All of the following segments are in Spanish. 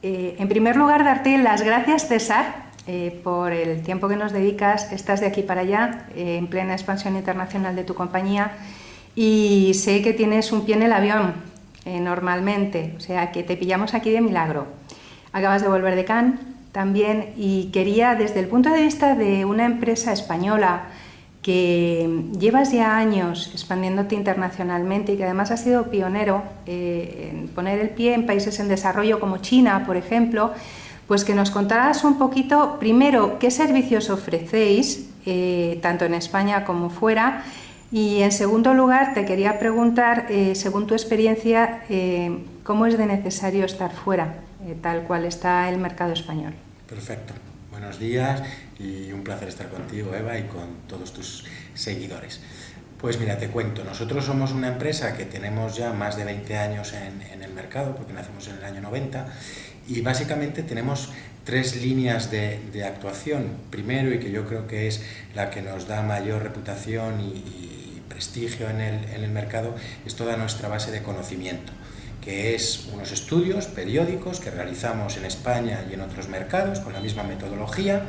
En primer lugar, darte las gracias, César, por el tiempo que nos dedicas. Estás de aquí para allá, en plena expansión internacional de tu compañía, y sé que tienes un pie en el avión, normalmente, o sea, que te pillamos aquí de milagro. Acabas de volver de Cannes también, y quería, desde el punto de vista de una empresa española que llevas ya años expandiéndote internacionalmente y que además has sido pionero en poner el pie en países en desarrollo como China, por ejemplo, pues que nos contaras un poquito, primero, qué servicios ofrecéis, tanto en España como fuera, y en segundo lugar te quería preguntar, según tu experiencia, cómo es de necesario estar fuera, tal cual está el mercado español. Perfecto. Buenos días y un placer estar contigo, Eva, y con todos tus seguidores. Pues mira, te cuento, nosotros somos una empresa que tenemos ya más de 20 años en el mercado, porque nacimos en el año 90, y básicamente tenemos tres líneas de actuación. Primero, y que yo creo que es la que nos da mayor reputación y prestigio en el mercado, es toda nuestra base de conocimiento, que es unos estudios periódicos que realizamos en España y en otros mercados con la misma metodología,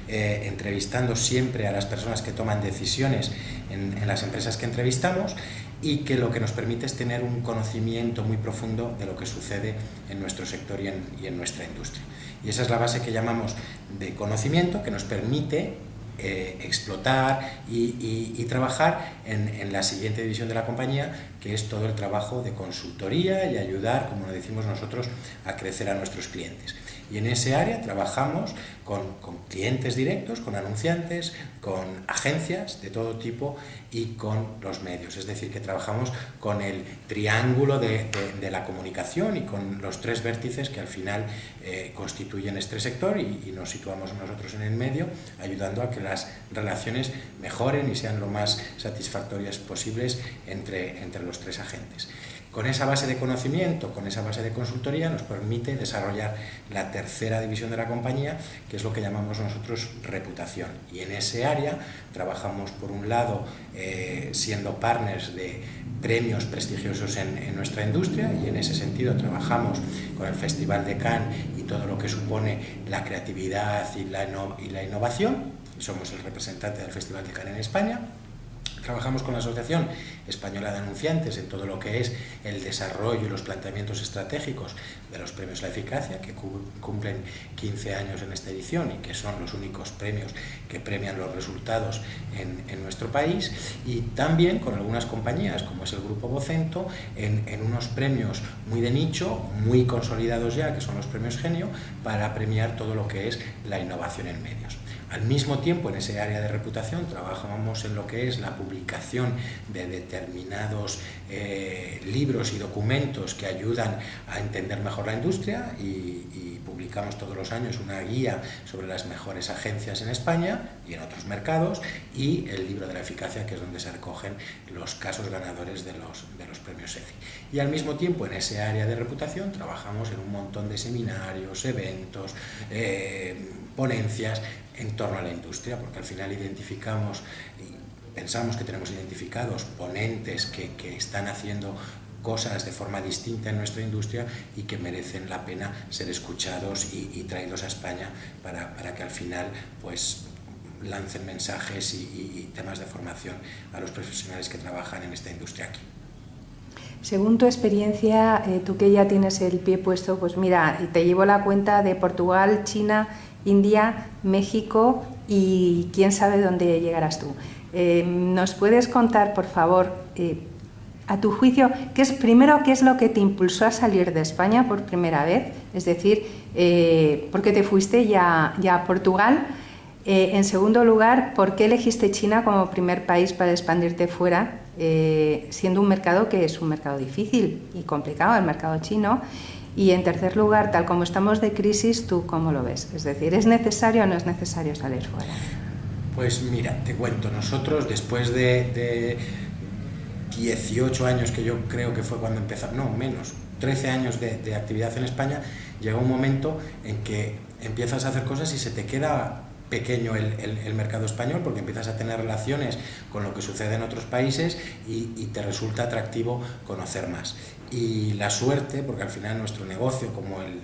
entrevistando siempre a las personas que toman decisiones en las empresas que entrevistamos, y que lo que nos permite es tener un conocimiento muy profundo de lo que sucede en nuestro sector y en nuestra industria. Y esa es la base que llamamos de conocimiento, que nos permite explotar y trabajar en la siguiente división de la compañía, que es todo el trabajo de consultoría y ayudar, como lo decimos nosotros, a crecer a nuestros clientes. Y en ese área trabajamos con clientes directos, con anunciantes, con agencias de todo tipo y con los medios. Es decir, que trabajamos con el triángulo de la comunicación y con los tres vértices que al final constituyen este sector, y nos situamos nosotros en el medio, ayudando a que las relaciones mejoren y sean lo más satisfactorias posibles entre los tres agentes. Con esa base de conocimiento, con esa base de consultoría, nos permite desarrollar la tercera división de la compañía, que es lo que llamamos nosotros reputación. Y en ese área trabajamos, por un lado, siendo partners de premios prestigiosos en nuestra industria, y en ese sentido trabajamos con el Festival de Cannes y todo lo que supone la creatividad y la innovación. Somos el representante del Festival de Cannes en España. Trabajamos con la Asociación Española de Anunciantes en todo lo que es el desarrollo y los planteamientos estratégicos de los premios La Eficacia, que cumplen 15 años en esta edición y que son los únicos premios que premian los resultados en nuestro país, y también con algunas compañías, como es el Grupo Vocento, en unos premios muy de nicho, muy consolidados ya, que son los premios Genio, para premiar todo lo que es la innovación en medios. Al mismo tiempo, en ese área de reputación, trabajamos en lo que es la publicación de determinados libros y documentos que ayudan a entender mejor la industria, y publicamos todos los años una guía sobre las mejores agencias en España y en otros mercados, y el libro de la eficacia, que es donde se recogen los casos ganadores de los premios EFI. Y al mismo tiempo, en ese área de reputación, trabajamos en un montón de seminarios, eventos, ponencias en torno a la industria, porque al final identificamos y pensamos que tenemos identificados ponentes que están haciendo cosas de forma distinta en nuestra industria y que merecen la pena ser escuchados y traídos a España para que al final pues lancen mensajes y temas de formación a los profesionales que trabajan en esta industria aquí. Según tu experiencia, tú que ya tienes el pie puesto, pues mira, te llevo la cuenta de Portugal, China, India, México y quién sabe dónde llegarás tú. ¿Nos puedes contar, por favor, a tu juicio, qué es lo que te impulsó a salir de España por primera vez? Es decir, ¿por qué te fuiste ya a Portugal? En segundo lugar, ¿por qué elegiste China como primer país para expandirte fuera, siendo un mercado que es un mercado difícil y complicado, el mercado chino? Y en tercer lugar, tal como estamos de crisis, ¿tú cómo lo ves? Es decir, ¿es necesario o no es necesario salir fuera? Pues mira, te cuento, nosotros después de 18 años, que yo creo que fue cuando empezamos, no, menos, 13 años de actividad en España, llega un momento en que empiezas a hacer cosas y se te queda pequeño el mercado español, porque empiezas a tener relaciones con lo que sucede en otros países y te resulta atractivo conocer más. Y la suerte, porque al final nuestro negocio, como el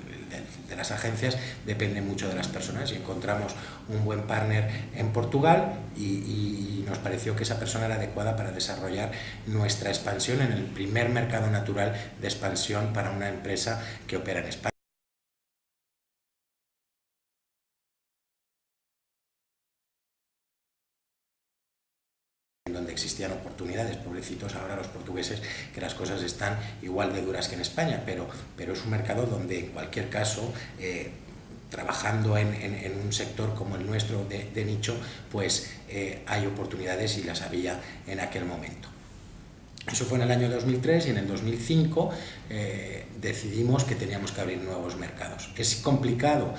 de las agencias depende mucho de las personas, y encontramos un buen partner en Portugal y nos pareció que esa persona era adecuada para desarrollar nuestra expansión en el primer mercado natural de expansión para una empresa que opera en España. Donde existían oportunidades, pobrecitos ahora los portugueses, que las cosas están igual de duras que en España, pero es un mercado donde en cualquier caso, trabajando en un sector como el nuestro de nicho, pues hay oportunidades y las había en aquel momento. Eso fue en el año 2003 y en el 2005 decidimos que teníamos que abrir nuevos mercados. Es complicado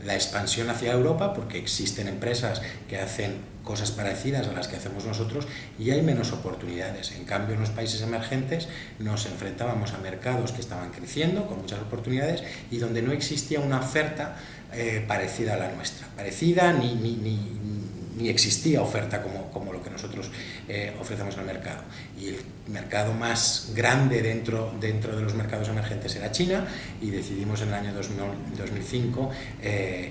la expansión hacia Europa porque existen empresas que hacen cosas parecidas a las que hacemos nosotros y hay menos oportunidades. En cambio, en los países emergentes nos enfrentábamos a mercados que estaban creciendo con muchas oportunidades y donde no existía una oferta parecida a la nuestra. Parecida ni existía oferta como lo que nosotros ofrecemos al mercado. Y el mercado más grande dentro de los mercados emergentes era China y decidimos en el año 2005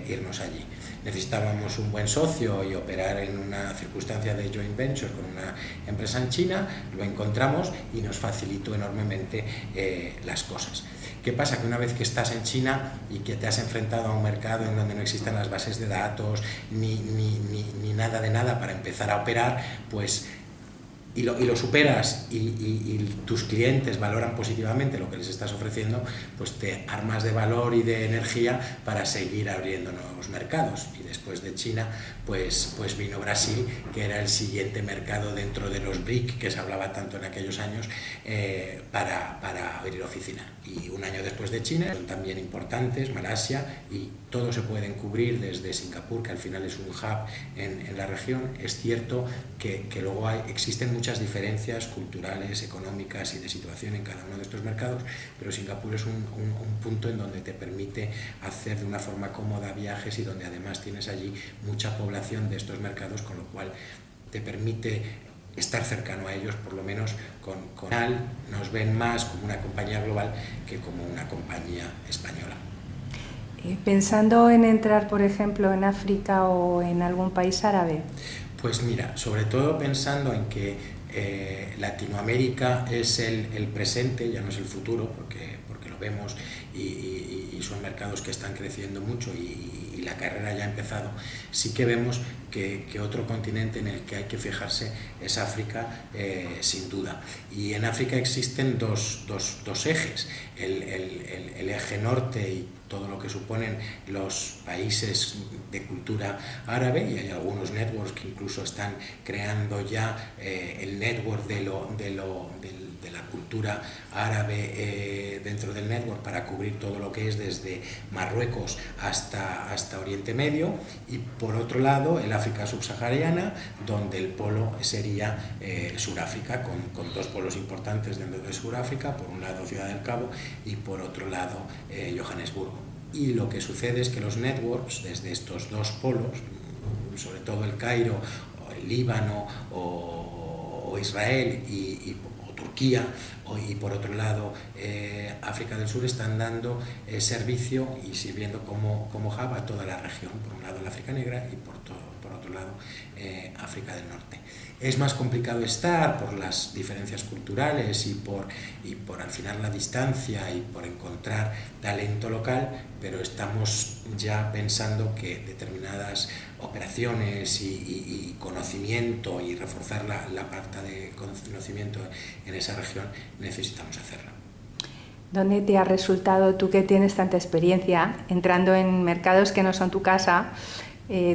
irnos allí. Necesitábamos un buen socio y operar en una circunstancia de joint venture con una empresa en China, lo encontramos y nos facilitó enormemente las cosas. ¿Qué pasa? Que una vez que estás en China y que te has enfrentado a un mercado en donde no existen las bases de datos ni nada de nada para empezar a operar, pues y lo superas y tus clientes valoran positivamente lo que les estás ofreciendo, pues te armas de valor y de energía para seguir abriendo nuevos mercados. Y después de China, pues vino Brasil, que era el siguiente mercado dentro de los BRIC, que se hablaba tanto en aquellos años, para abrir oficina. Y un año después de China, son también importantes, Malasia, y todo se pueden cubrir desde Singapur, que al final es un hub en la región. Es cierto que luego existen muchas diferencias culturales, económicas y de situación en cada uno de estos mercados, pero Singapur es un punto en donde te permite hacer de una forma cómoda viajes y donde además tienes allí mucha población de estos mercados, con lo cual te permite estar cercano a ellos, por lo menos con nos ven más como una compañía global que como una compañía española. Pensando en entrar, por ejemplo, en África o en algún país árabe. Pues mira, sobre todo pensando en que Latinoamérica es el presente, ya no es el futuro, porque lo vemos y son mercados que están creciendo mucho y la carrera ya ha empezado. Sí que vemos que otro continente en el que hay que fijarse es África, sin duda. Y en África existen dos ejes, el eje norte y todo lo que suponen los países de cultura árabe, y hay algunos networks que incluso están creando ya el network de la cultura árabe dentro del network para cubrir todo lo que es desde Marruecos hasta Oriente Medio, y por otro lado el África subsahariana, donde el polo sería Suráfrica, con dos polos importantes dentro de Suráfrica, por un lado Ciudad del Cabo y por otro lado Johannesburgo. Y lo que sucede es que los networks desde estos dos polos, sobre todo el Cairo, o el Líbano o Israel o Turquía, y por otro lado África del Sur, están dando servicio y sirviendo como hub a toda la región, por un lado el África Negra y por otro lado África del Norte. Es más complicado estar por las diferencias culturales y por al final la distancia y por encontrar talento local, pero estamos ya pensando que determinadas operaciones y conocimiento y reforzar la parte de conocimiento en esa región necesitamos hacerlo. ¿Dónde te ha resultado, tú que tienes tanta experiencia entrando en mercados que no son tu casa,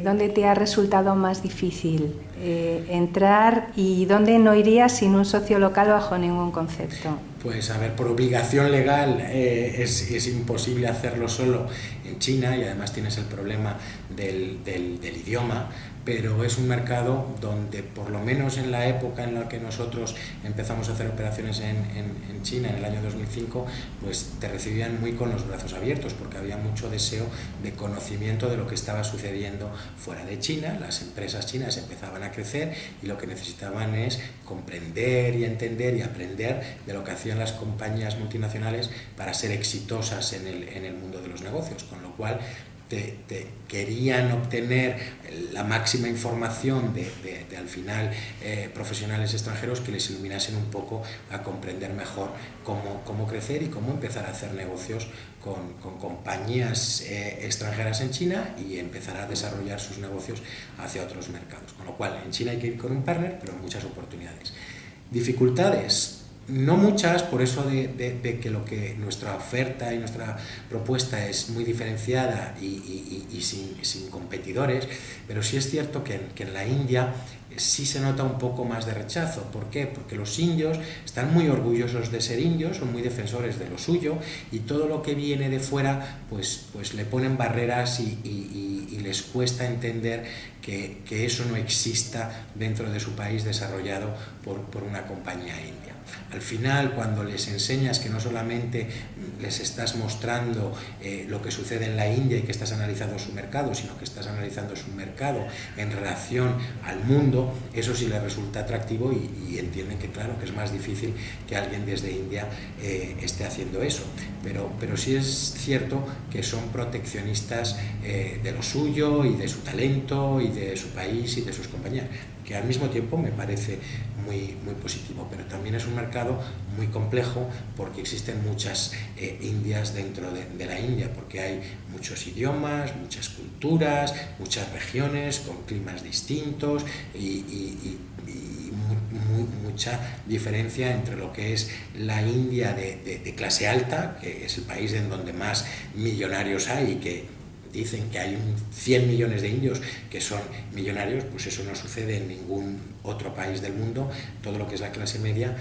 dónde te ha resultado más difícil entrar y dónde no irías sin un socio local bajo ningún concepto? Pues a ver, por obligación legal es imposible hacerlo solo en China, y además tienes el problema del idioma, pero es un mercado donde, por lo menos en la época en la que nosotros empezamos a hacer operaciones en China, en el año 2005, pues te recibían muy con los brazos abiertos, porque había mucho deseo de conocimiento de lo que estaba sucediendo fuera de China. Las empresas chinas empezaban a crecer y lo que necesitaban es comprender y entender y aprender de lo que hacían hacían las compañías multinacionales para ser exitosas en el mundo de los negocios, con lo cual querían obtener la máxima información de al final profesionales extranjeros que les iluminasen un poco a comprender mejor cómo crecer y cómo empezar a hacer negocios con compañías extranjeras en China y empezar a desarrollar sus negocios hacia otros mercados. Con lo cual, en China hay que ir con un partner, pero muchas oportunidades. Dificultades, no muchas, por eso de que nuestra oferta y nuestra propuesta es muy diferenciada y sin competidores, pero sí es cierto que en la India sí se nota un poco más de rechazo. ¿Por qué? Porque los indios están muy orgullosos de ser indios, son muy defensores de lo suyo, y todo lo que viene de fuera pues le ponen barreras y les cuesta entender que eso no exista dentro de su país desarrollado por una compañía india. Al final, cuando les enseñas que no solamente les estás mostrando lo que sucede en la India y que estás analizando su mercado, sino que estás analizando su mercado en relación al mundo, eso sí les resulta atractivo y entienden que, claro, que es más difícil que alguien desde India esté haciendo eso. Pero sí es cierto que son proteccionistas de lo suyo y de su talento y de su país y de sus compañías, que al mismo tiempo me parece muy positivo, pero también es un mercado muy complejo porque existen muchas indias dentro de la India, porque hay muchos idiomas, muchas culturas, muchas regiones con climas distintos y mucha diferencia entre lo que es la India de clase alta, que es el país en donde más millonarios hay y que dicen que hay 100 millones de indios que son millonarios, pues eso no sucede en ningún otro país del mundo. Todo lo que es la clase media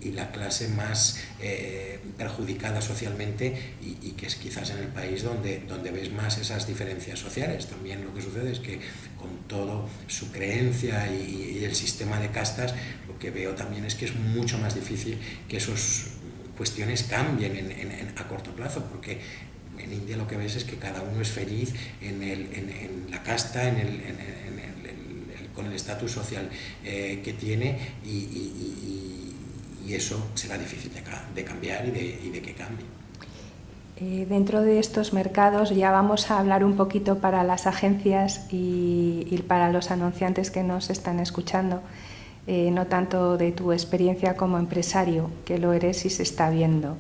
y la clase más perjudicada socialmente y que es quizás en el país donde ves más esas diferencias sociales. También lo que sucede es que con todo su creencia y el sistema de castas, lo que veo también es que es mucho más difícil que esas cuestiones cambien a corto plazo, porque en India lo que ves es que cada uno es feliz en la casta, con el estatus social que tiene y eso será difícil de cambiar y de que cambie. Dentro de estos mercados ya vamos a hablar un poquito para las agencias y para los anunciantes que nos están escuchando, no tanto de tu experiencia como empresario, que lo eres y se está viendo.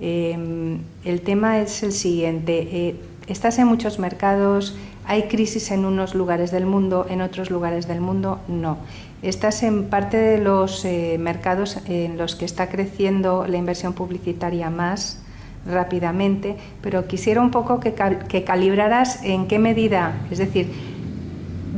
El tema es el siguiente, estás en muchos mercados, hay crisis en unos lugares del mundo, en otros lugares del mundo no. Estás en parte de los mercados en los que está creciendo la inversión publicitaria más rápidamente, pero quisiera un poco que calibraras en qué medida, es decir,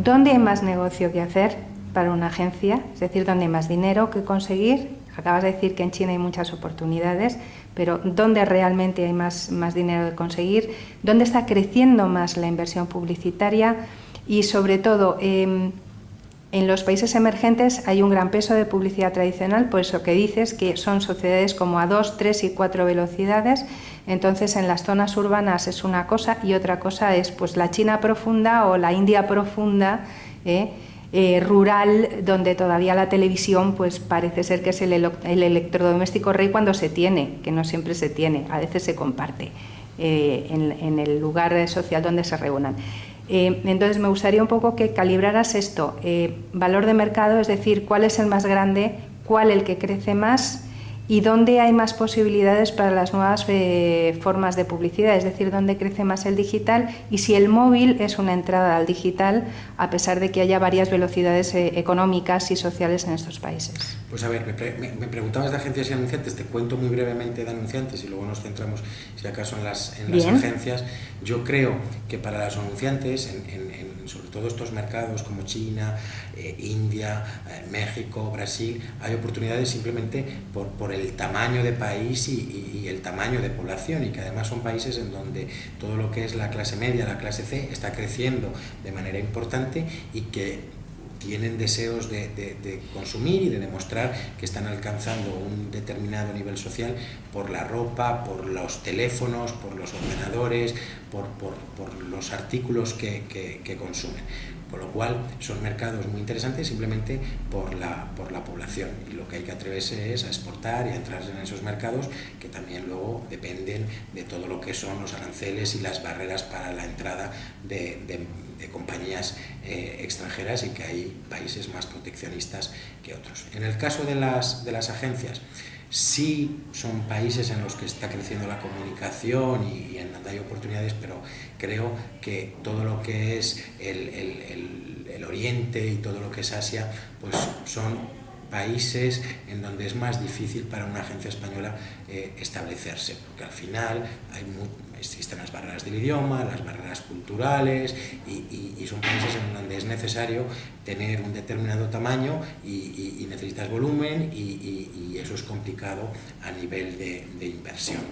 ¿dónde hay más negocio que hacer para una agencia? Es decir, ¿dónde hay más dinero que conseguir? Acabas de decir que en China hay muchas oportunidades, pero ¿dónde realmente hay más dinero de conseguir? ¿Dónde está creciendo más la inversión publicitaria? Y sobre todo, en los países emergentes hay un gran peso de publicidad tradicional, por eso que dices que son sociedades como a 2, 3 y 4 velocidades. Entonces, en las zonas urbanas es una cosa y otra cosa es pues la China profunda o la India profunda, rural, donde todavía la televisión pues parece ser que es el electrodoméstico rey cuando se tiene, que no siempre se tiene, a veces se comparte en el lugar social donde se reúnan. Entonces me gustaría un poco que calibraras esto, valor de mercado, es decir, cuál es el más grande, cuál el que crece más y dónde hay más posibilidades para las nuevas formas de publicidad, es decir, dónde crece más el digital y si el móvil es una entrada al digital a pesar de que haya varias velocidades económicas y sociales en estos países. Pues a ver, me preguntabas de agencias y anunciantes, te cuento muy brevemente de anunciantes y luego nos centramos si acaso en las agencias. Yo creo que para los anunciantes, sobre todo estos mercados como China, India, México, Brasil, hay oportunidades simplemente por el tamaño de país y el tamaño de población, y que además son países en donde todo lo que es la clase media, la clase C, está creciendo de manera importante y que tienen deseos de consumir y de demostrar que están alcanzando un determinado nivel social por la ropa, por los teléfonos, por los ordenadores, por los artículos que consumen. Con lo cual son mercados muy interesantes simplemente por la población, y lo que hay que atreverse es a exportar y a entrar en esos mercados, que también luego dependen de todo lo que son los aranceles y las barreras para la entrada de compañías extranjeras, y que hay países más proteccionistas que otros. En el caso de las agencias, sí son países en los que está creciendo la comunicación y en donde hay oportunidades, pero creo que todo lo que es el Oriente y todo lo que es Asia, pues son países en donde es más difícil para una agencia española establecerse, porque al final existen las barreras del idioma, las barreras culturales, y son países en donde es necesario tener un determinado tamaño y necesitas volumen, y eso es complicado a nivel de inversión.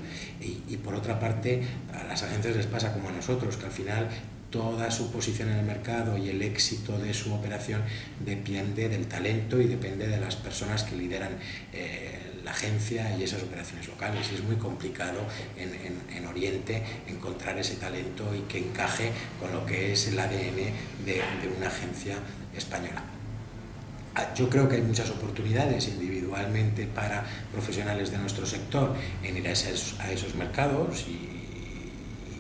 Y por otra parte, a las agencias les pasa como a nosotros, que al final toda su posición en el mercado y el éxito de su operación depende del talento y depende de las personas que lideran la agencia y esas operaciones locales. Y es muy complicado en Oriente encontrar ese talento y que encaje con lo que es el ADN de una agencia española. Yo creo que hay muchas oportunidades individualmente para profesionales de nuestro sector en ir a esos mercados, y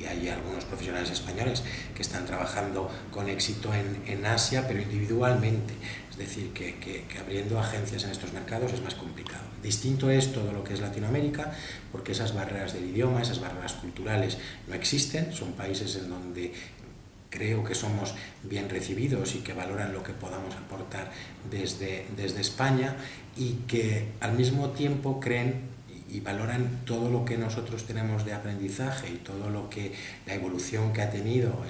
hay algunos profesionales españoles que están trabajando con éxito en Asia, pero individualmente. Es decir, que abriendo agencias en estos mercados es más complicado. Distinto es todo lo que es Latinoamérica, porque esas barreras del idioma, esas barreras culturales no existen. Son países en donde creo que somos bien recibidos y que valoran lo que podamos aportar desde España, y que al mismo tiempo creen y valoran todo lo que nosotros tenemos de aprendizaje y todo lo que la evolución que ha tenido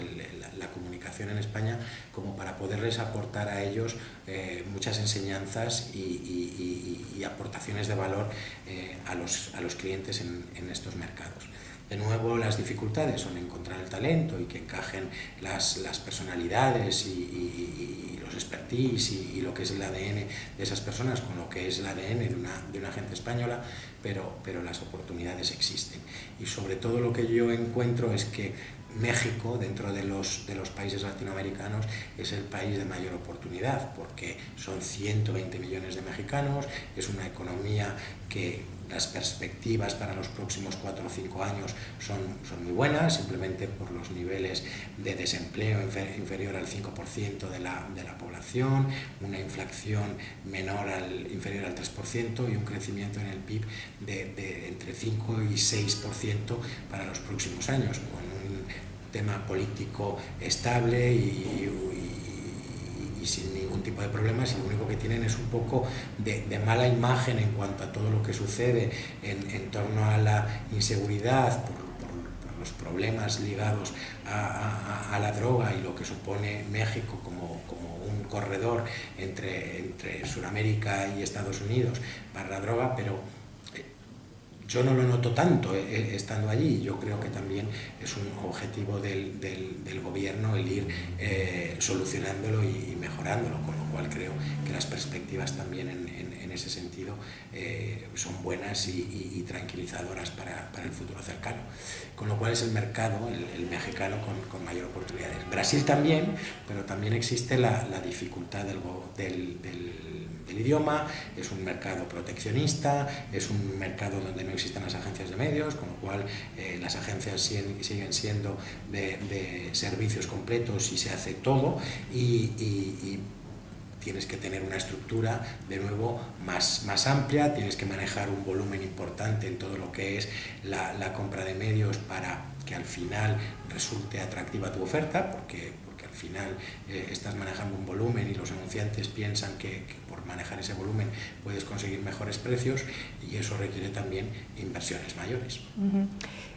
la comunicación en España, como para poderles aportar a ellos muchas enseñanzas y aportaciones de valor a los clientes en estos mercados. De nuevo, las dificultades son encontrar el talento y que encajen las personalidades y los expertise y lo que es el ADN de esas personas con lo que es el ADN de una agencia española, pero las oportunidades existen. Y sobre todo lo que yo encuentro es que México, dentro de los países latinoamericanos, es el país de mayor oportunidad, porque son 120 millones de mexicanos, es una economía que las perspectivas para los próximos 4 o 5 años son muy buenas, simplemente por los niveles de desempleo inferior al 5% de la población, una inflación inferior al 3% y un crecimiento en el PIB de entre 5 y 6% para los próximos años, con un tema político estable y sin ningún tipo de problemas, y lo único que tienen es un poco de mala imagen en cuanto a todo lo que sucede en torno a la inseguridad por los problemas ligados a la droga y lo que supone México como un corredor entre Sudamérica y Estados Unidos para la droga, pero yo no lo noto tanto estando allí. Yo creo que también es un objetivo del gobierno el ir solucionándolo y mejorándolo, con lo cual creo que las perspectivas también en ese sentido son buenas y tranquilizadoras para el futuro cercano. Con lo cual es el mercado, el mexicano, con mayor oportunidades. Brasil también, pero también existe la dificultad del idioma, es un mercado proteccionista, es un mercado donde no existen las agencias de medios, con lo cual las agencias siguen siendo de servicios completos y se hace todo, y tienes que tener una estructura, de nuevo, más amplia, tienes que manejar un volumen importante en todo lo que es la compra de medios para que al final resulte atractiva tu oferta, porque al final estás manejando un volumen y los anunciantes piensan que por manejar ese volumen puedes conseguir mejores precios, y eso requiere también inversiones mayores.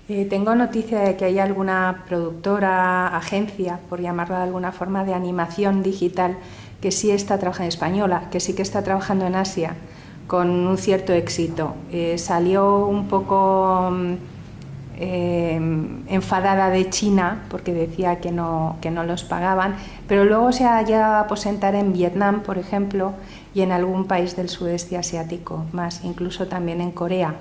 Tengo noticia de que hay alguna productora, agencia, por llamarla de alguna forma, de animación digital que sí está trabajando, española, que sí que está trabajando en Asia con un cierto éxito. Salió un poco enfadada de China porque decía que no los pagaban, pero luego se ha llegado a aposentar en Vietnam, por ejemplo, y en algún país del sudeste asiático, más incluso también en Corea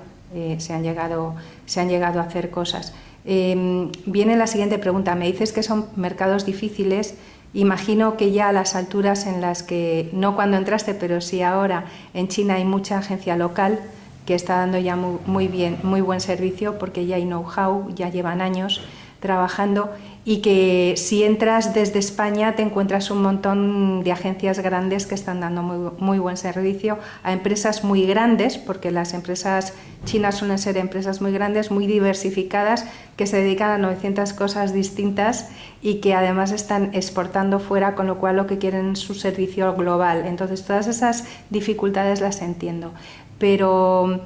se han llegado a hacer cosas. Viene la siguiente pregunta. Me dices que son mercados difíciles Imagino que ya a las alturas en las que, no cuando entraste, pero sí ahora, en China hay mucha agencia local que está dando ya muy buen servicio, porque ya hay know-how, ya llevan años trabajando, y que si entras desde España te encuentras un montón de agencias grandes que están dando muy buen servicio a empresas muy grandes, porque las empresas chinas suelen ser empresas muy grandes, muy diversificadas, que se dedican a 900 cosas distintas y que además están exportando fuera, con lo cual lo que quieren es su servicio global. Entonces todas esas dificultades las entiendo. Pero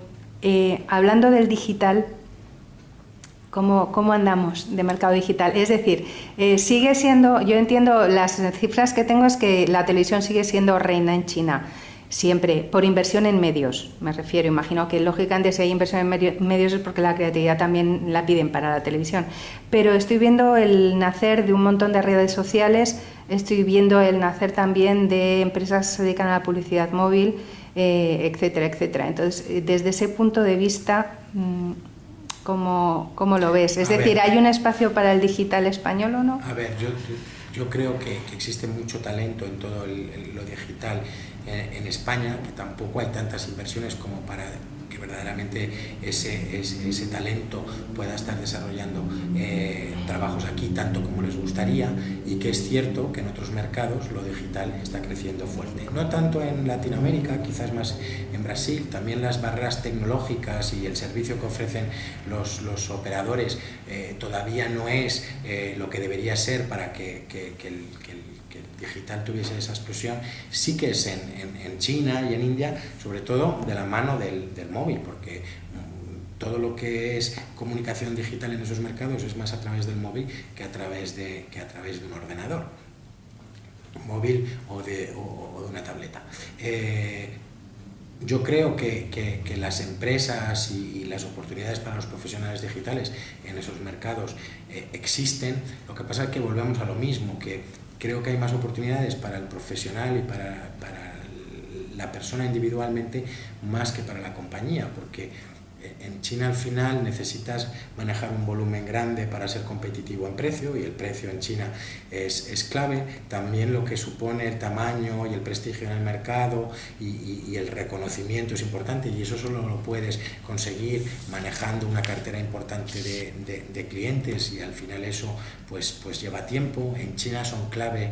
hablando del digital, ¿cómo andamos de mercado digital? Es decir, sigue siendo, yo entiendo, las cifras que tengo es que la televisión sigue siendo reina en China, siempre, por inversión en medios, me refiero. Imagino que lógicamente si hay inversión en medios es porque la creatividad también la piden para la televisión. Pero estoy viendo el nacer de un montón de redes sociales, estoy viendo el nacer también de empresas que se dedican a la publicidad móvil, etcétera, etcétera. Entonces, desde ese punto de vista, ¿cómo lo ves? Es decir, ¿hay un espacio para el digital español o no? A ver, yo creo que existe mucho talento en todo lo digital en España, que tampoco hay tantas inversiones como para que verdaderamente ese talento pueda estar desarrollando trabajos aquí tanto como les gustaría, y que es cierto que en otros mercados lo digital está creciendo fuerte. No tanto en Latinoamérica, quizás más en Brasil. También las barreras tecnológicas y el servicio que ofrecen los operadores todavía no es lo que debería ser para que el digital tuviese esa explosión. Sí que es en China y en India, sobre todo de la mano del móvil, porque todo lo que es comunicación digital en esos mercados es más a través del móvil que a través de un ordenador móvil o de una tableta. Yo creo que las empresas y las oportunidades para los profesionales digitales en esos mercados existen. Lo que pasa es que volvemos a lo mismo, que creo que hay más oportunidades para el profesional y para la persona individualmente más que para la compañía, porque en China al final necesitas manejar un volumen grande para ser competitivo en precio, y el precio en China es clave. También lo que supone el tamaño y el prestigio en el mercado y el reconocimiento es importante, y eso solo lo puedes conseguir manejando una cartera importante de clientes, y al final eso pues lleva tiempo. En China son clave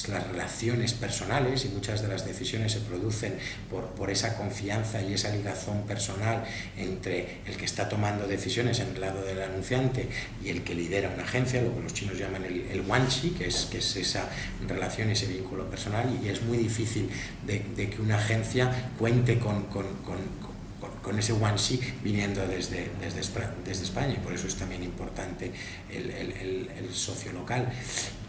las relaciones personales, y muchas de las decisiones se producen por esa confianza y esa ligazón personal entre el que está tomando decisiones en el lado del anunciante y el que lidera una agencia, lo que los chinos llaman el wanxi, que es esa relación, ese vínculo personal, y es muy difícil de que una agencia cuente con ese wanxi viniendo desde España, y por eso es también importante el socio local.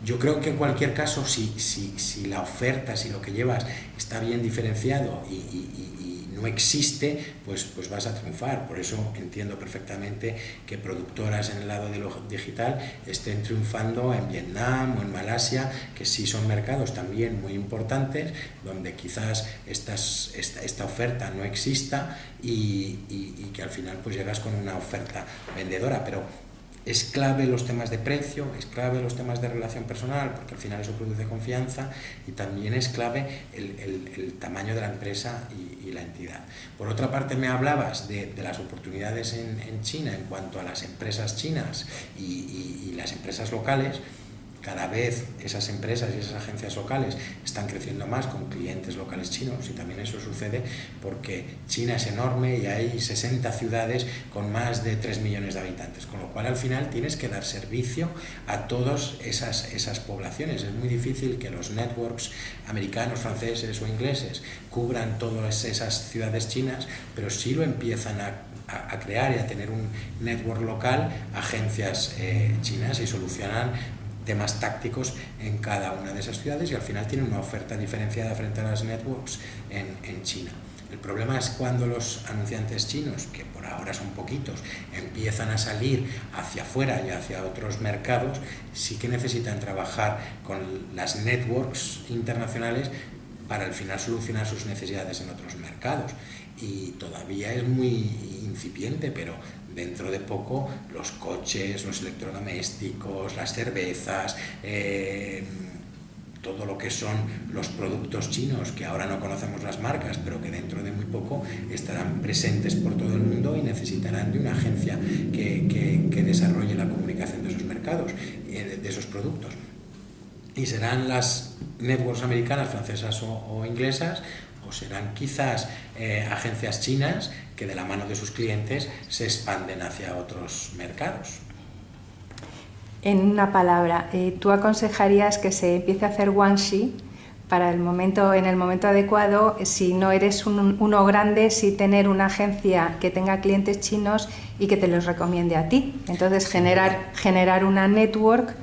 Yo creo que en cualquier caso, si la oferta, si lo que llevas está bien diferenciado y no existe, pues vas a triunfar. Por eso entiendo perfectamente que productoras en el lado de lo digital estén triunfando en Vietnam o en Malasia, que sí son mercados también muy importantes, donde quizás esta oferta no exista y que al final pues llegas con una oferta vendedora. Pero es clave los temas de precio, es clave los temas de relación personal, porque al final eso produce confianza, y también es clave el tamaño de la empresa y la entidad. Por otra parte, me hablabas de las oportunidades en China en cuanto a las empresas chinas y las empresas locales. Cada vez esas empresas y esas agencias locales están creciendo más con clientes locales chinos, y también eso sucede porque China es enorme y hay 60 ciudades con más de 3 millones de habitantes, con lo cual al final tienes que dar servicio a todas esas poblaciones. Es muy difícil que los networks americanos, franceses o ingleses cubran todas esas ciudades chinas, pero sí lo empiezan a crear y a tener un network local, agencias chinas, y solucionan temas tácticos en cada una de esas ciudades, y al final tienen una oferta diferenciada frente a las networks en China. El problema es cuando los anunciantes chinos, que por ahora son poquitos, empiezan a salir hacia afuera y hacia otros mercados, sí que necesitan trabajar con las networks internacionales para al final solucionar sus necesidades en otros mercados. Y todavía es muy incipiente, pero dentro de poco los coches, los electrodomésticos, las cervezas, todo lo que son los productos chinos, que ahora no conocemos las marcas, pero que dentro de muy poco estarán presentes por todo el mundo y necesitarán de una agencia que desarrolle la comunicación de esos mercados, de esos productos. Y serán las networks americanas, francesas o inglesas, o serán quizás agencias chinas que de la mano de sus clientes se expanden hacia otros mercados. En una palabra, ¿tú aconsejarías que se empiece a hacer Wanxi para en el momento adecuado, si no eres uno grande, sí tener una agencia que tenga clientes chinos y que te los recomiende a ti? Entonces generar una network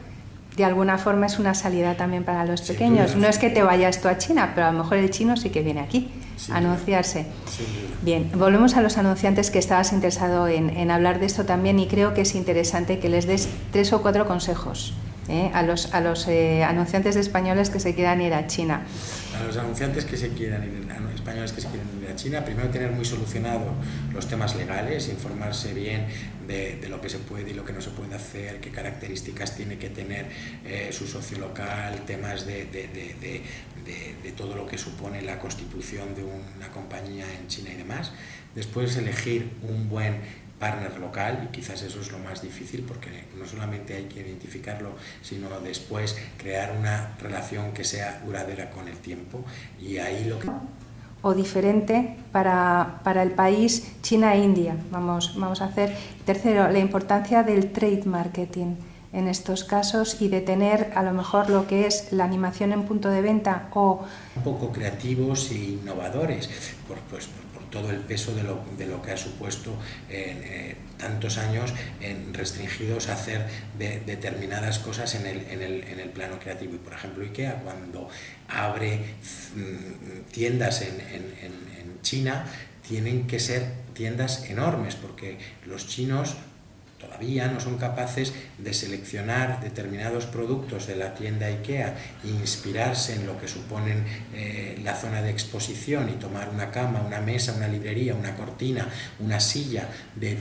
de alguna forma es una salida también para los pequeños. No es que te vayas tú a China, pero a lo mejor el chino sí que viene aquí a anunciarse. Bien, volvemos a los anunciantes, que estabas interesado en hablar de esto también, y creo que es interesante que les des 3 o 4 consejos a los anunciantes españoles que se quieran ir a China. A los anunciantes que se quieran ir, españoles que se quieran ir a China, primero tener muy solucionado los temas legales, informarse bien de lo que se puede y lo que no se puede hacer, qué características tiene que tener su socio local, temas de todo lo que supone la constitución de una compañía en China y demás. Después elegir un buen partner local, y quizás eso es lo más difícil, porque no solamente hay que identificarlo, sino después crear una relación que sea duradera con el tiempo, y ahí lo que... O diferente para el país China e India. Vamos a hacer. Tercero, la importancia del trade marketing en estos casos, y de tener a lo mejor lo que es la animación en punto de venta o... Un poco creativos e innovadores, por todo el peso de lo que ha supuesto tantos años restringidos a hacer determinadas cosas en el plano creativo. Y por ejemplo, IKEA, cuando abre tiendas en China, tienen que ser tiendas enormes, porque los chinos todavía no son capaces de seleccionar determinados productos de la tienda IKEA e inspirarse en lo que suponen la zona de exposición, y tomar una cama, una mesa, una librería, una cortina, una silla de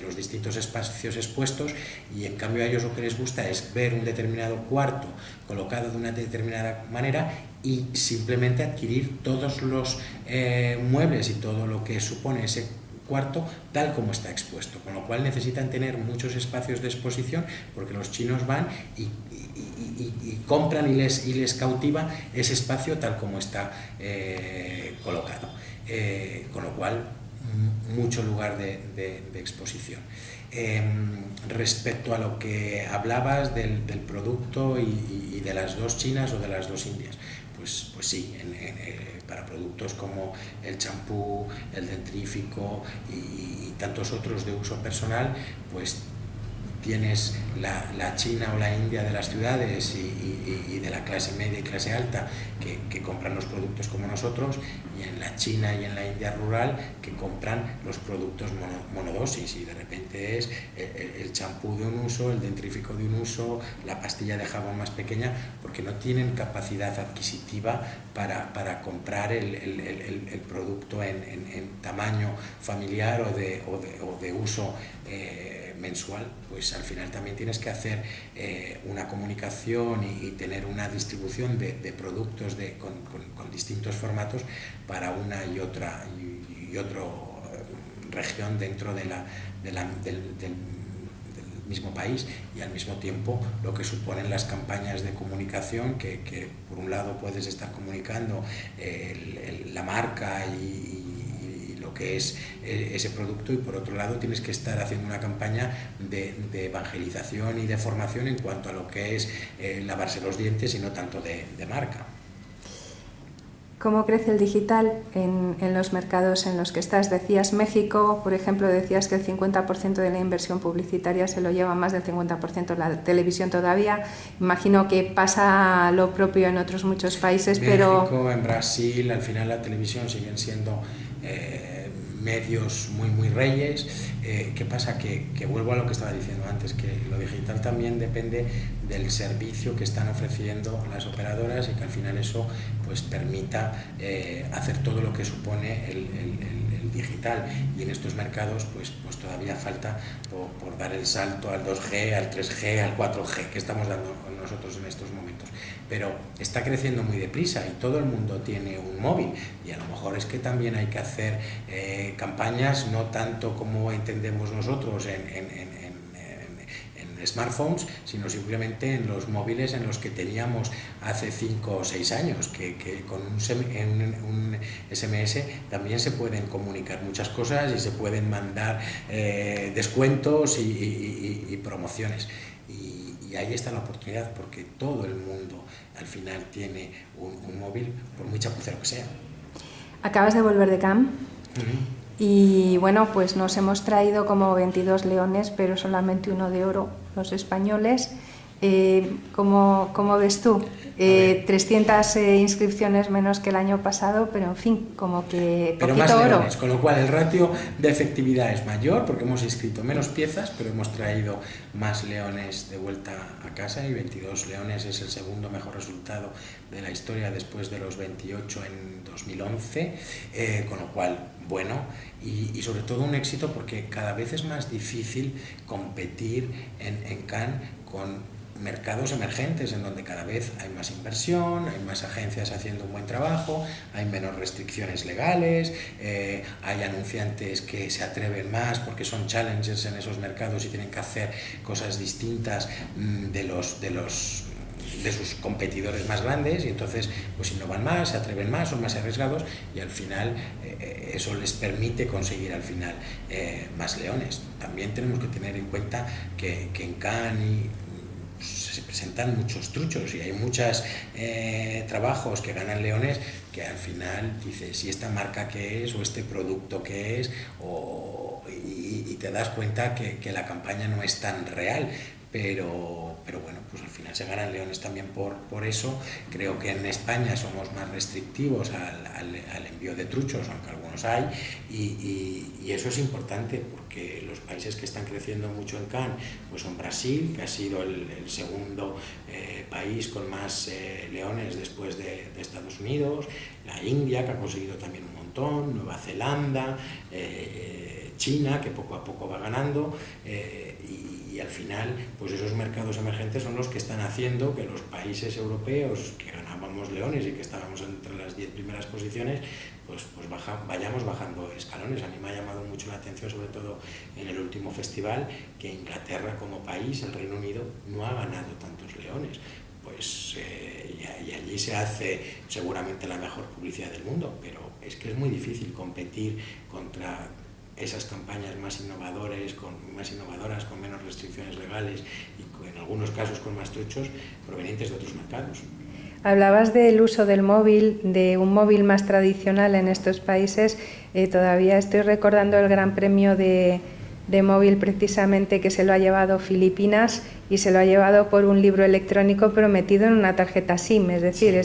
los distintos espacios expuestos, y en cambio a ellos lo que les gusta es ver un determinado cuarto colocado de una determinada manera y simplemente adquirir todos los muebles y todo lo que supone ese cuarto tal como está expuesto, con lo cual necesitan tener muchos espacios de exposición, porque los chinos van y compran y les cautiva ese espacio tal como está colocado, con lo cual mucho lugar de exposición. Respecto a lo que hablabas del producto y de las dos Chinas o de las dos Indias, pues sí, para productos como el champú, el dentrífico y tantos otros de uso personal, pues tienes la China o la India de las ciudades y de la clase media y clase alta que compran los productos como nosotros, y en la China y en la India rural que compran los productos monodosis, y de repente es el champú de un uso, el dentrífico de un uso, la pastilla de jabón más pequeña, porque no tienen capacidad adquisitiva para comprar el producto en tamaño familiar o de uso mensual. Pues al final también tienes que hacer una comunicación y tener una distribución de productos con distintos formatos para una y otra región dentro del mismo país, y al mismo tiempo lo que suponen las campañas de comunicación, que por un lado puedes estar comunicando la marca y lo que es ese producto, y por otro lado tienes que estar haciendo una campaña de evangelización y de formación en cuanto a lo que es lavarse los dientes, y no tanto de marca. ¿Cómo crece el digital en los mercados en los que estás? Decías México, por ejemplo, decías que el 50% de la inversión publicitaria se lo lleva, más del 50% la televisión todavía. Imagino que pasa lo propio en otros muchos países, México, en Brasil, al final la televisión siguen siendo medios muy reyes. ¿Qué pasa? Que vuelvo a lo que estaba diciendo antes, que lo digital también depende del servicio que están ofreciendo las operadoras, y que al final eso pues permita hacer todo lo que supone el móvil digital, y en estos mercados pues todavía falta por dar el salto al 2G, al 3G, al 4G que estamos dando nosotros en estos momentos. Pero está creciendo muy deprisa y todo el mundo tiene un móvil, y a lo mejor es que también hay que hacer campañas no tanto como entendemos nosotros en smartphones, sino simplemente en los móviles en los que teníamos hace 5 o 6 años, que con un SMS también se pueden comunicar muchas cosas y se pueden mandar descuentos y promociones. Y ahí está la oportunidad, porque todo el mundo al final tiene un móvil, por muy chapucero que sea. Acabas de volver de Cannes. Y bueno, pues nos hemos traído como 22 leones, pero solamente uno de oro, los españoles. ¿Cómo ves tú? 300 inscripciones menos que el año pasado, pero en fin, como que pero poquito más oro. Leones, con lo cual el ratio de efectividad es mayor, porque hemos inscrito menos piezas, pero hemos traído más leones de vuelta a casa, y 22 leones es el segundo mejor resultado de la historia después de los 28 en 2011, con lo cual, bueno, y sobre todo un éxito, porque cada vez es más difícil competir en Cannes con mercados emergentes, en donde cada vez hay más inversión, hay más agencias haciendo un buen trabajo, hay menos restricciones legales, hay anunciantes que se atreven más porque son challengers en esos mercados y tienen que hacer cosas distintas de sus competidores más grandes, y entonces pues innovan más, se atreven más, son más arriesgados, y al final eso les permite conseguir al final más leones. También tenemos que tener en cuenta que en Cannes se presentan muchos truchos, y hay muchos trabajos que ganan leones que al final dices, ¿y esta marca qué es? ¿O este producto qué es? Y te das cuenta que la campaña no es tan real. Pero bueno, pues al final se ganan leones también por eso. Creo que en España somos más restrictivos al envío de truchos, aunque algunos hay, y eso es importante, porque los países que están creciendo mucho en Cannes pues son Brasil, que ha sido el segundo país con más leones después de Estados Unidos, la India, que ha conseguido también un montón, Nueva Zelanda, China, que poco a poco va ganando, y al final pues esos mercados emergentes son los que están haciendo que los países europeos que ganábamos leones y que estábamos entre las 10 primeras posiciones pues vayamos bajando escalones. A mí me ha llamado mucho la atención, sobre todo en el último festival, que Inglaterra como país, el Reino Unido, no ha ganado tantos leones. Y allí se hace seguramente la mejor publicidad del mundo, pero es que es muy difícil competir contra esas campañas más innovadoras, con menos restricciones legales y en algunos casos con más truchos provenientes de otros mercados. Hablabas del uso del móvil, de un móvil más tradicional en estos países. Todavía estoy recordando el Gran Premio de móvil, precisamente, que se lo ha llevado Filipinas, y se lo ha llevado por un libro electrónico pero metido en una tarjeta SIM, es decir, sí.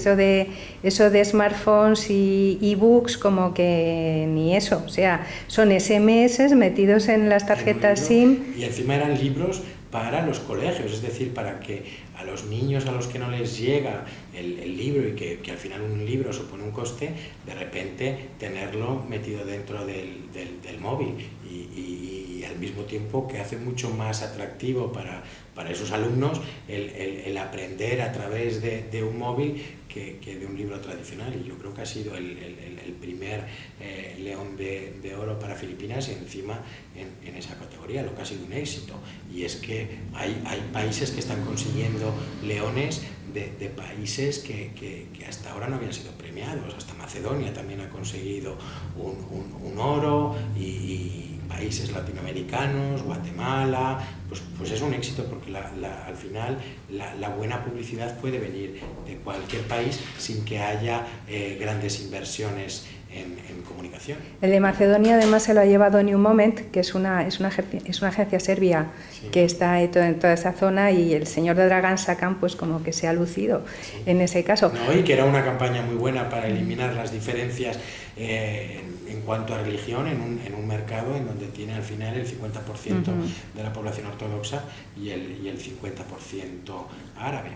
eso de smartphones y ebooks, como que ni eso, o sea, son SMS metidos en las tarjetas SIM. Y encima eran libros para los colegios, es decir, para que a los niños a los que no les llega el libro, y que al final un libro supone un coste, de repente tenerlo metido dentro del móvil, y al mismo tiempo que hace mucho más atractivo para esos alumnos el aprender a través de un móvil que de un libro tradicional. Y yo creo que ha sido el primer león de oro para Filipinas, y encima en esa categoría, lo que ha sido un éxito. Y es que hay países que están consiguiendo leones de países que hasta ahora no habían sido premiados. Hasta Macedonia también ha conseguido un oro, y países latinoamericanos, Guatemala, pues es un éxito, porque al final la buena publicidad puede venir de cualquier país sin que haya grandes inversiones en comunicación. El de Macedonia además se lo ha llevado New Moment, que es una agencia serbia, sí, que está en toda esa zona, y el señor de Dragan Sakan pues como que se ha lucido, sí, en ese caso. No, y que era una campaña muy buena para eliminar las diferencias en cuanto a religión en un mercado en donde tiene al final el 50% de la población ortodoxa y el 50% árabe.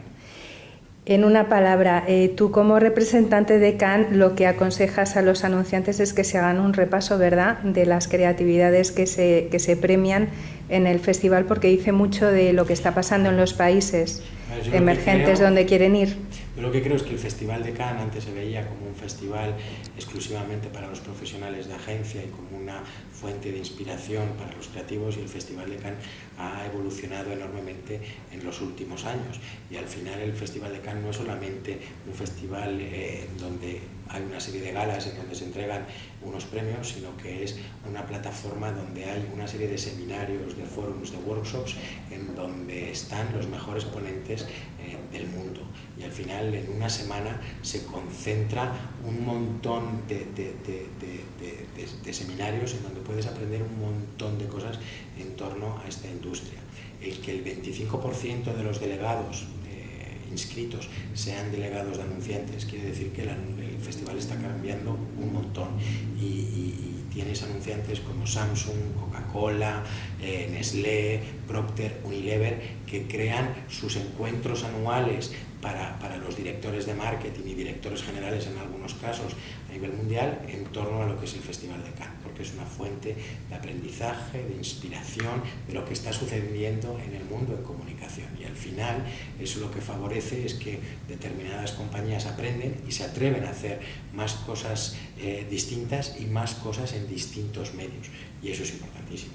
En una palabra, tú como representante de Cannes lo que aconsejas a los anunciantes es que se hagan un repaso, ¿verdad?, de las creatividades que se premian en el festival, porque dice mucho de lo que está pasando en los países emergentes donde quieren ir. Yo lo que creo es que el Festival de Cannes antes se veía como un festival exclusivamente para los profesionales de agencia y como una fuente de inspiración para los creativos, y el Festival de Cannes ha evolucionado enormemente en los últimos años, y al final el Festival de Cannes no es solamente un festival donde hay una serie de galas en donde se entregan unos premios, sino que es una plataforma donde hay una serie de seminarios, de forums, de workshops en donde están los mejores ponentes del mundo, y al final en una semana se concentra un montón de seminarios en donde puedes aprender un montón de cosas en torno a esta industria. El que el 25% de los delegados inscritos sean delegados de anunciantes quiere decir que el festival está cambiando un montón, y tienes anunciantes como Samsung, Coca-Cola, Nestlé, Procter, Unilever, que crean sus encuentros anuales para los directores de marketing y directores generales en algunos casos a nivel mundial en torno a lo que es el Festival de Cannes, porque es una fuente de aprendizaje, de inspiración, de lo que está sucediendo en el mundo de comunicación, y al final eso lo que favorece es que determinadas compañías aprenden y se atreven a hacer más cosas distintas y más cosas en distintos medios, y eso es importantísimo.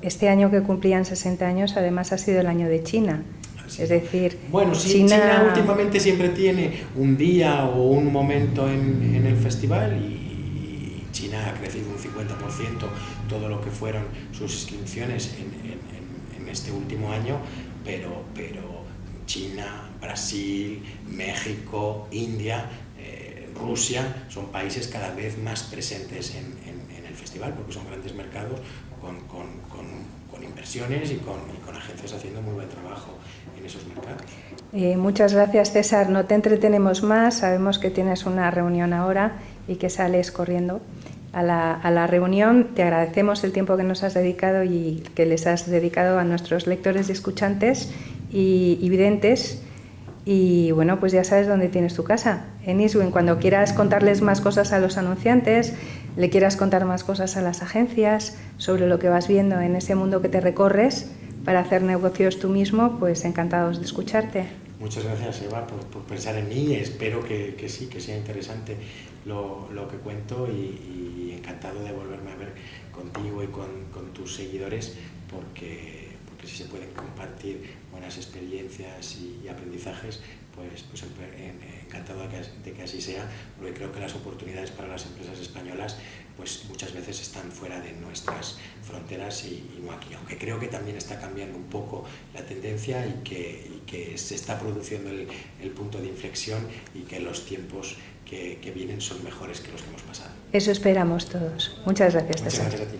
Este año que cumplían 60 años además ha sido el año de China. Es decir, bueno, sí, China últimamente siempre tiene un día o un momento en el festival, y China ha crecido un 50% todo lo que fueron sus inscripciones en este último año, pero China, Brasil, México, India, Rusia son países cada vez más presentes en el festival, porque son grandes mercados con inversiones y con agencias haciendo muy buen trabajo en esos mercados. Muchas gracias, César. No te entretenemos más, sabemos que tienes una reunión ahora y que sales corriendo a la reunión. Te agradecemos el tiempo que nos has dedicado y que les has dedicado a nuestros lectores y escuchantes y videntes. Y bueno, pues ya sabes dónde tienes tu casa, en Iswin. Cuando quieras contarles más cosas a los anunciantes, le quieras contar más cosas a las agencias sobre lo que vas viendo en ese mundo que te recorres para hacer negocios tú mismo, pues encantados de escucharte. Muchas gracias, Eva, por pensar en mí. Espero que sí, que sea interesante lo que cuento, y encantado de volverme a ver contigo y con tus seguidores, porque si se pueden compartir buenas experiencias y aprendizajes, pues encantado de que así sea, porque creo que las oportunidades para las empresas españolas pues muchas veces están fuera de nuestras fronteras y no aquí, aunque creo que también está cambiando un poco la tendencia y que se está produciendo el punto de inflexión, y que los tiempos que vienen son mejores que los que hemos pasado. Eso esperamos todos. Muchas gracias, César. Muchas gracias a ti.